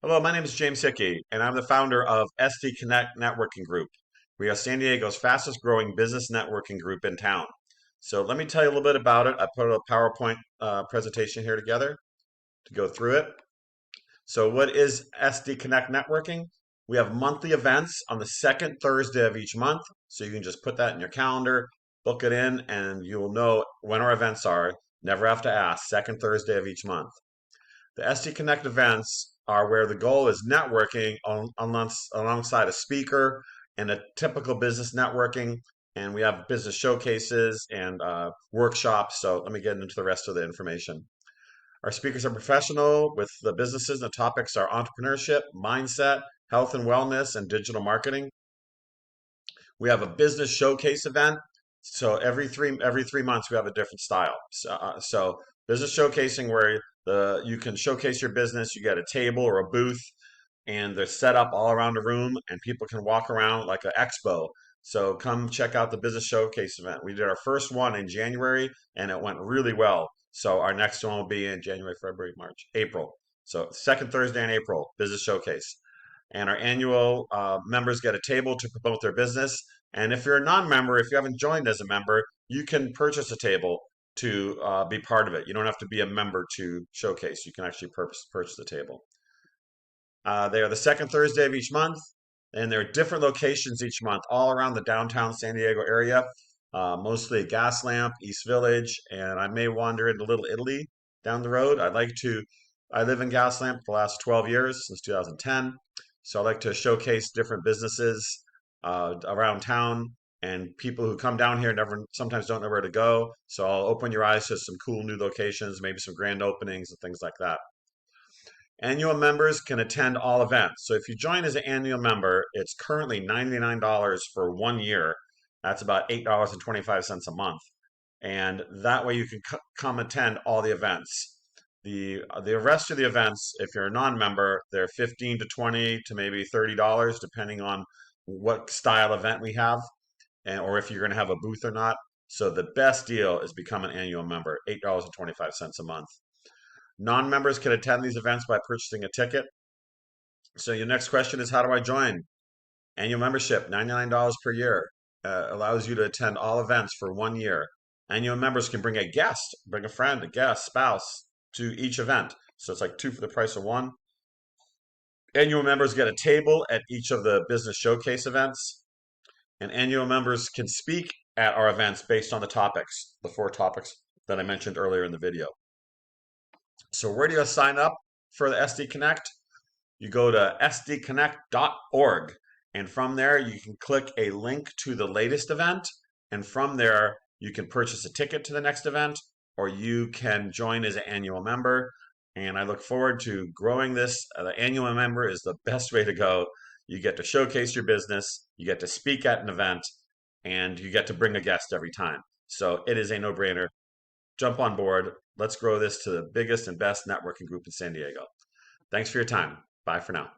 Hello, my name is James Hickey, and I'm the founder of SD Connect Networking Group. We are San Diego's fastest growing business networking group in town. So let me tell you a little bit about it. I put a PowerPoint presentation here together to go through it. So what is SD Connect Networking? We have monthly events on the second Thursday of each month. So you can just put that in your calendar, book it in, and you will know when our events are. Never have to ask, second Thursday of each month. The SD Connect events are where the goal is networking alongside a speaker and a typical business networking. And we have business showcases and workshops. So let me get into the rest of the information. Our speakers are professional with the businesses. The topics are entrepreneurship, mindset, health and wellness, and digital marketing. We have a business showcase event. So every three months we have a different style. So business showcasing where you can showcase your business. You get a table or a booth, and they're set up all around the room, and people can walk around like an expo. So come check out the business showcase event. We did our first one in January, and it went really well. So our next one will be in January, February, March, April. So second Thursday in April, business showcase. And our annual members get a table to promote their business. And if you're a non-member, if you haven't joined as a member, you can purchase a table to be part of it. You don't have to be a member to showcase. You can actually purchase the table. They are the second Thursday of each month, and there are different locations each month all around the downtown San Diego area, mostly Gaslamp, East Village, and I may wander into Little Italy down the road. I live in Gaslamp for the last 12 years, since 2010, so I like to showcase different businesses around town, and people who come down here never sometimes don't know where to go. So I'll open your eyes to some cool new locations, maybe some grand openings and things like that. Annual members can attend all events. So if you join as an annual member, it's currently $99 for 1 year. That's about $8.25 a month. And that way you can come attend all the events. The rest of the events, if you're a non-member, they're 15 to 20 to maybe $30, depending on what style event we have, and or if you're going to have a booth or not. So the best deal is become an annual member, $8.25 a month. Non-members can attend these events by purchasing a ticket. So your next question is, how do I join? Annual membership, $99 per year, allows you to attend all events for 1 year. Annual members can bring a guest, bring a friend, a guest, spouse to each event. So it's like two for the price of one. Annual members get a table at each of the business showcase events, and annual members can speak at our events based on the 4 topics that I mentioned earlier in the video. So where do you sign up for the SD Connect? You go to sdconnect.org, and from there you can click a link to the latest event, and from there you can purchase a ticket to the next event, or you can join as an annual member. And I look forward to growing this. The annual member is the best way to go. You get to showcase your business, you get to speak at an event, and you get to bring a guest every time. So it is a no-brainer. Jump on board. Let's grow this to the biggest and best networking group in San Diego. Thanks for your time. Bye for now.